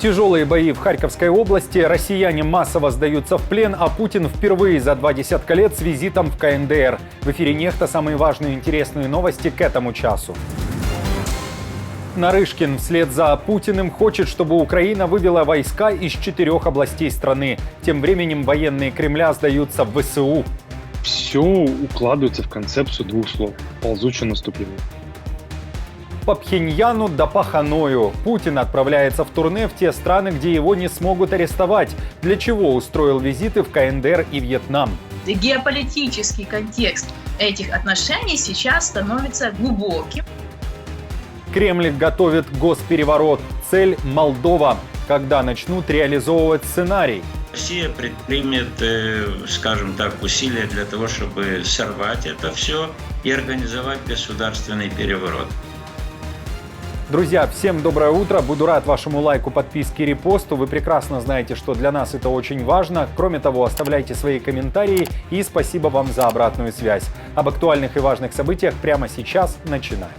Тяжелые бои в Харьковской области, россияне массово сдаются в плен, а Путин впервые за 20 лет с визитом в КНДР. В эфире «Нехта» самые важные и интересные новости к этому часу. Нарышкин вслед за Путиным хочет, чтобы Украина вывела войска из 4 областей страны. Тем временем военные Кремля сдаются в ВСУ. Все укладывается в концепцию двух слов – ползучее наступление. По Пхеньяну да по Ханою. Путин отправляется в турне в те страны, где его не смогут арестовать. Для чего устроил визиты в КНДР и Вьетнам? Геополитический контекст этих отношений сейчас становится глубоким. Кремль готовит госпереворот. Цель – Молдова. Когда начнут реализовывать сценарий? Россия предпримет, скажем так, усилия для того, чтобы сорвать это все и организовать государственный переворот. Друзья, всем доброе утро. Буду рад вашему лайку, подписке и репосту. Вы прекрасно знаете, что для нас это очень важно. Кроме того, оставляйте свои комментарии и спасибо вам за обратную связь. Об актуальных и важных событиях прямо сейчас начинаем.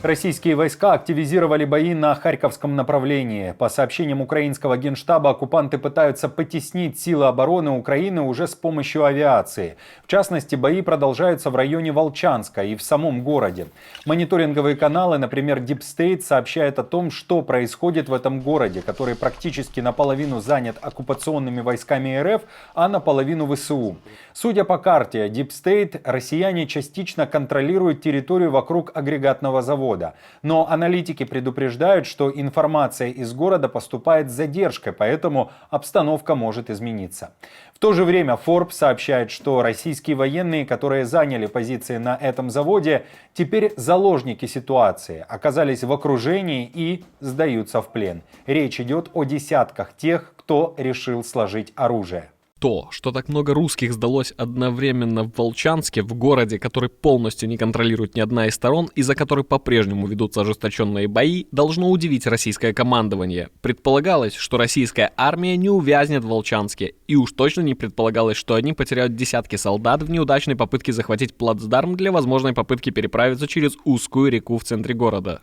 Российские войска активизировали бои на Харьковском направлении. По сообщениям украинского генштаба, оккупанты пытаются потеснить силы обороны Украины уже с помощью авиации. В частности, бои продолжаются в районе Волчанска и в самом городе. Мониторинговые каналы, например, Deep State, сообщают о том, что происходит в этом городе, который практически наполовину занят оккупационными войсками РФ, а наполовину ВСУ. Судя по карте Deep State, россияне частично контролируют территорию вокруг агрегатного завода. Но аналитики предупреждают, что информация из города поступает с задержкой, поэтому обстановка может измениться. В то же время Forbes сообщает, что российские военные, которые заняли позиции на этом заводе, теперь заложники ситуации, оказались в окружении и сдаются в плен. Речь идет о десятках тех, кто решил сложить оружие. То, что так много русских сдалось одновременно в Волчанске, в городе, который полностью не контролирует ни одна из сторон и за который по-прежнему ведутся ожесточенные бои, должно удивить российское командование. Предполагалось, что российская армия не увязнет в Волчанске, и уж точно не предполагалось, что они потеряют десятки солдат в неудачной попытке захватить плацдарм для возможной попытки переправиться через узкую реку в центре города.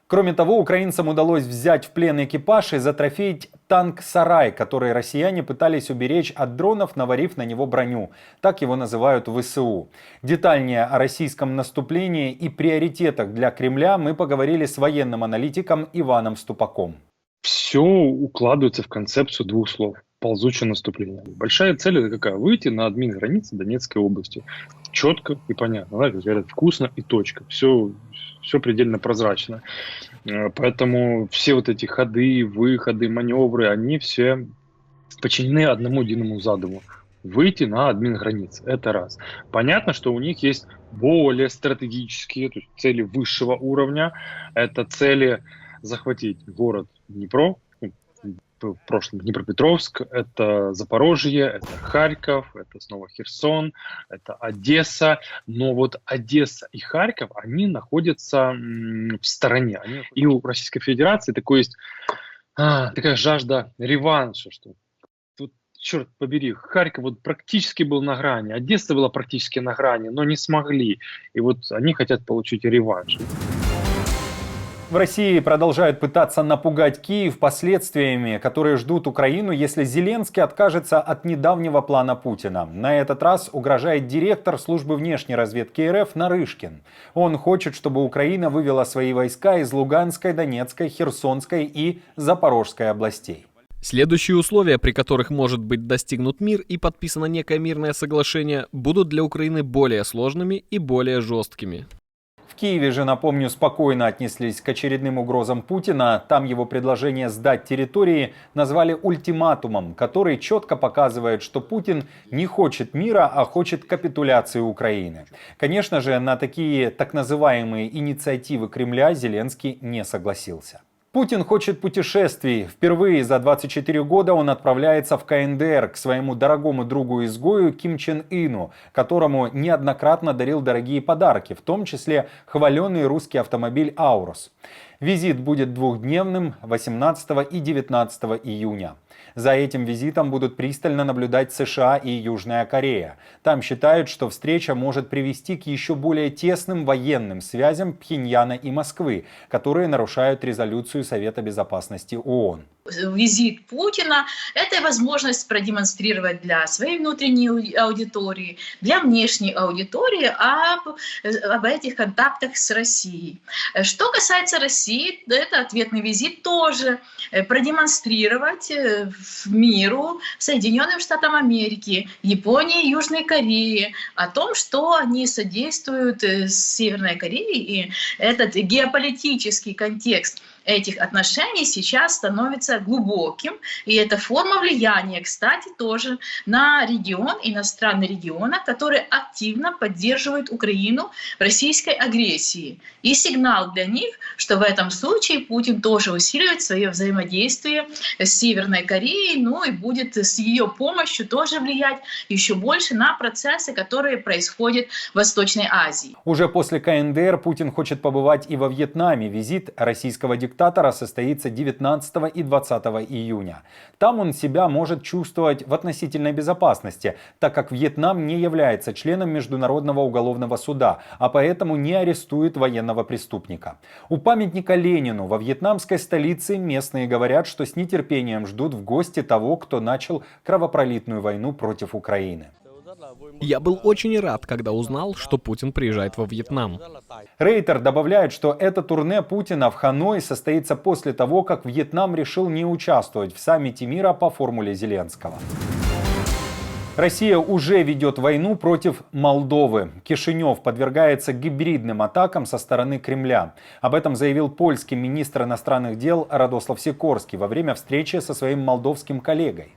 Кроме того, украинцам удалось взять в плен экипаж и затрофеить танк «Сарай», который россияне пытались уберечь от дронов, наварив на него броню. Так его называют в ВСУ. Детальнее о российском наступлении и приоритетах для Кремля мы поговорили с военным аналитиком Иваном Ступаком. Все укладывается в концепцию двух слов – ползучее наступление. Большая цель – это какая? Выйти на админ-границы Донецкой области. Четко и понятно, да, как говорят, вкусно и точка. Все предельно прозрачно. Поэтому все вот эти ходы, выходы, маневры, они все подчинены одному единому задуму. Выйти на админ-границы. Это раз. Понятно, что у них есть более стратегические, то есть цели высшего уровня. Это цели захватить город Днепро, в прошлом Днепропетровск, это Запорожье, это Харьков, это снова Херсон, это Одесса. Но вот Одесса и Харьков, они находятся в стороне. И у Российской Федерации есть такая жажда реванша, что тут, черт побери, Харьков вот практически был на грани, Одесса была практически на грани, но не смогли. И вот они хотят получить реванш. В России продолжают пытаться напугать Киев последствиями, которые ждут Украину, если Зеленский откажется от недавнего плана Путина. На этот раз угрожает директор службы внешней разведки РФ Нарышкин. Он хочет, чтобы Украина вывела свои войска из Луганской, Донецкой, Херсонской и Запорожской областей. Следующие условия, при которых может быть достигнут мир и подписано некое мирное соглашение, будут для Украины более сложными и более жесткими. В Киеве же, напомню, спокойно отнеслись к очередным угрозам Путина. Там его предложение сдать территории назвали ультиматумом, который четко показывает, что Путин не хочет мира, а хочет капитуляции Украины. Конечно же, на такие так называемые инициативы Кремля Зеленский не согласился. Путин хочет путешествий. Впервые за 24 года он отправляется в КНДР к своему дорогому другу-изгою Ким Чен Ыну, которому неоднократно дарил дорогие подарки, в том числе хваленый русский автомобиль «Аурус». Визит будет двухдневным 18 и 19 июня. За этим визитом будут пристально наблюдать США и Южная Корея. Там считают, что встреча может привести к еще более тесным военным связям Пхеньяна и Москвы, которые нарушают резолюцию Совета Безопасности ООН. Визит Путина – это возможность продемонстрировать для своей внутренней аудитории, для внешней аудитории об этих контактах с Россией. Что касается России, это ответный визит тоже продемонстрировать миру, Соединенным Штатам Америки, Японии, Южной Корее о том, что они содействуют Северной Корее, и этот геополитический контекст этих отношений сейчас становится глубоким, и это форма влияния, кстати, тоже на регион и на страны региона, которые активно поддерживают Украину в российской агрессии. И сигнал для них, что в этом случае Путин тоже усиливает свое взаимодействие с Северной Кореей, ну и будет с ее помощью тоже влиять еще больше на процессы, которые происходят в Восточной Азии. Уже после КНДР Путин хочет побывать и во Вьетнаме. Визит российского диктатора состоится 19 и 20 июня. Там он себя может чувствовать в относительной безопасности, так как Вьетнам не является членом Международного уголовного суда, а поэтому не арестует военного преступника. У памятника Ленину во вьетнамской столице местные говорят, что с нетерпением ждут в гости того, кто начал кровопролитную войну против Украины. Я был очень рад, когда узнал, что Путин приезжает во Вьетнам. Рейтер добавляет, что это турне Путина в Ханой состоится после того, как Вьетнам решил не участвовать в саммите мира по формуле Зеленского. Россия уже ведет войну против Молдовы. Кишинев подвергается гибридным атакам со стороны Кремля. Об этом заявил польский министр иностранных дел Радослав Сикорский во время встречи со своим молдовским коллегой.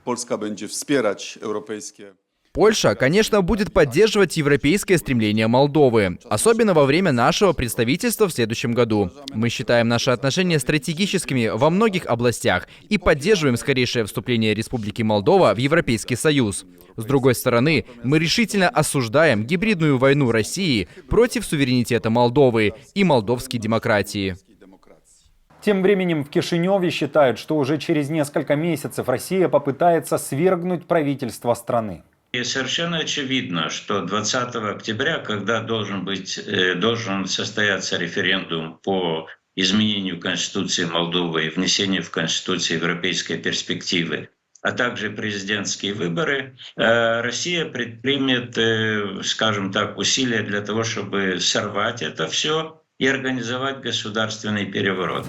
Польша, конечно, будет поддерживать европейское стремление Молдовы, особенно во время нашего представительства в следующем году. Мы считаем наши отношения стратегическими во многих областях и поддерживаем скорейшее вступление Республики Молдова в Европейский Союз. С другой стороны, мы решительно осуждаем гибридную войну России против суверенитета Молдовы и молдовской демократии. Тем временем в Кишиневе считают, что уже через несколько месяцев Россия попытается свергнуть правительство страны. И совершенно очевидно, что 20 октября, когда должен состояться референдум по изменению Конституции Молдовы и внесению в Конституцию европейской перспективы, а также президентские выборы, Россия предпримет, скажем так, усилия для того, чтобы сорвать это все и организовать государственный переворот.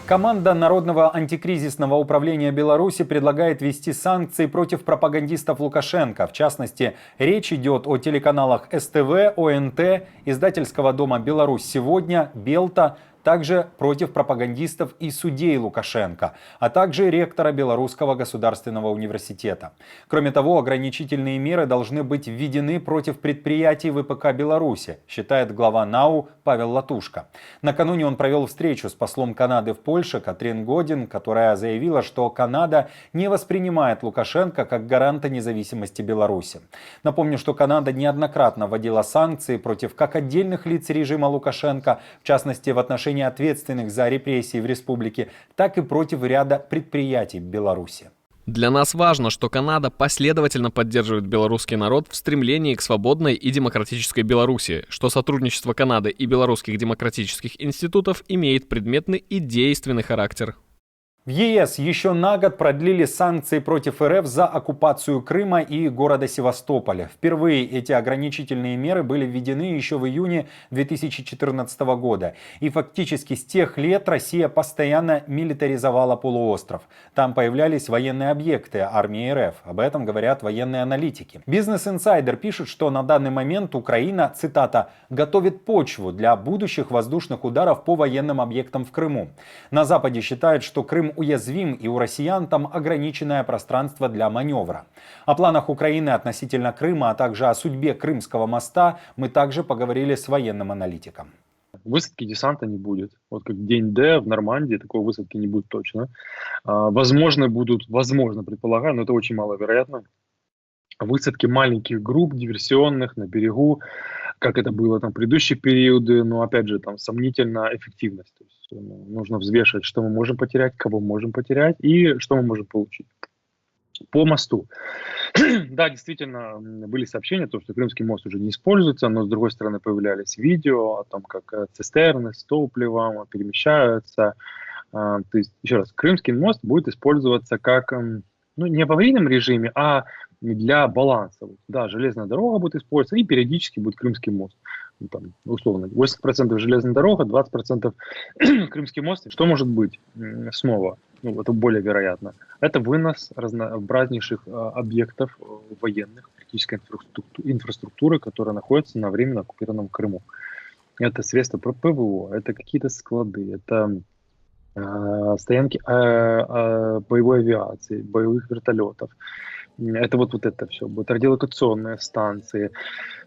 Команда Народного антикризисного управления Беларуси предлагает ввести санкции против пропагандистов Лукашенко. В частности, речь идет о телеканалах СТВ, ОНТ, издательского дома «Беларусь сегодня», «Белта», также против пропагандистов и судей Лукашенко, а также ректора Белорусского государственного университета. Кроме того, ограничительные меры должны быть введены против предприятий ВПК Беларуси, считает глава НАУ Павел Латушко. Накануне он провел встречу с послом Канады в Польше Катрин Годин, которая заявила, что Канада не воспринимает Лукашенко как гаранта независимости Беларуси. Напомню, что Канада неоднократно вводила санкции против как отдельных лиц режима Лукашенко, в частности в отношении ответственных за репрессии в республике, так и против ряда предприятий в Беларуси. Для нас важно, что Канада последовательно поддерживает белорусский народ в стремлении к свободной и демократической Беларуси, что сотрудничество Канады и белорусских демократических институтов имеет предметный и действенный характер. В ЕС еще на год продлили санкции против РФ за оккупацию Крыма и города Севастополя. Впервые эти ограничительные меры были введены еще в июне 2014 года. И фактически с тех лет Россия постоянно милитаризовала полуостров. Там появлялись военные объекты армии РФ. Об этом говорят военные аналитики. Бизнес Инсайдер пишет, что на данный момент Украина, цитата, «готовит почву для будущих воздушных ударов по военным объектам в Крыму». На Западе считают, что Крым уязвим и у россиян там ограниченное пространство для маневра. О планах Украины относительно Крыма, а также о судьбе Крымского моста мы также поговорили с военным аналитиком. Высадки десанта не будет. Вот как день Д в Нормандии, такой высадки не будет точно. Возможно, предполагаю, но это очень маловероятно, высадки маленьких групп диверсионных на берегу, как это было там в предыдущие периоды, но опять же там сомнительна эффективность. То есть, нужно взвешивать, что мы можем потерять, кого можем потерять и что мы можем получить. По мосту. Да, действительно, были сообщения о том, что Крымский мост уже не используется, но с другой стороны появлялись видео о том, как цистерны с топливом перемещаются. То есть, еще раз, Крымский мост будет использоваться как, не в аварийном режиме, а для баланса. Да, железная дорога будет использоваться, и периодически будет Крымский мост. Там, условно, 80% железная дорога, 20% Крымский мост. Что может быть снова? Это более вероятно. Это вынос разнообразнейших объектов военных, критической инфраструктуры, которая находится на временно оккупированном Крыму. Это средства ПВО, это какие-то склады, это стоянки боевой авиации, боевых вертолетов. Это вот это все. Будут радиолокационные станции,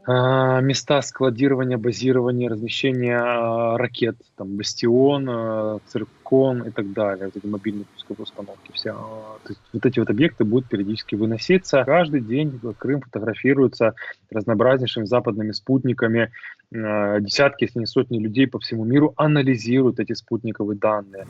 места складирования, базирования, размещения ракет, там, «Бастион», «Циркон» и так далее. Вот эти мобильные пусковые установки. Все. То есть вот эти вот объекты будут периодически выноситься. Каждый день Крым фотографируется разнообразнейшими западными спутниками. Десятки, если не сотни людей по всему миру анализируют эти спутниковые данные.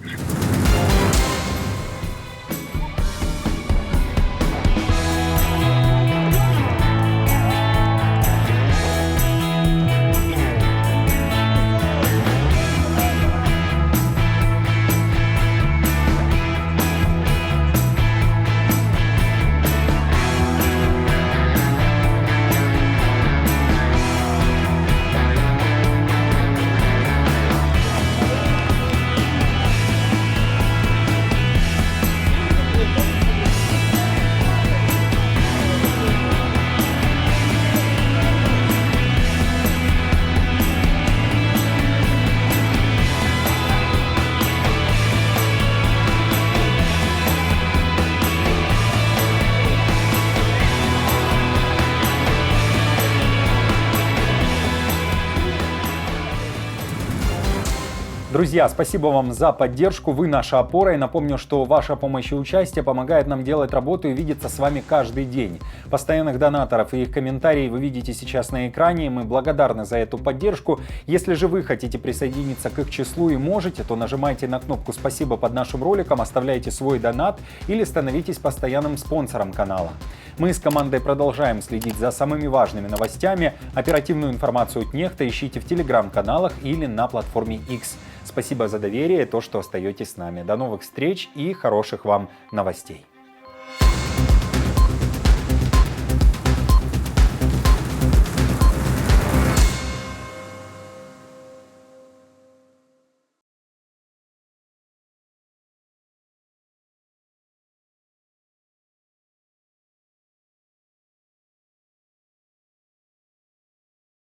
Друзья, спасибо вам за поддержку, вы наша опора, и напомню, что ваша помощь и участие помогает нам делать работу и видеться с вами каждый день. Постоянных донаторов и их комментарии вы видите сейчас на экране, мы благодарны за эту поддержку. Если же вы хотите присоединиться к их числу и можете, то нажимайте на кнопку «Спасибо» под нашим роликом, оставляйте свой донат или становитесь постоянным спонсором канала. Мы с командой продолжаем следить за самыми важными новостями. Оперативную информацию от Нехта ищите в телеграм-каналах или на платформе X. Спасибо за доверие и то, что остаетесь с нами. До новых встреч и хороших вам новостей.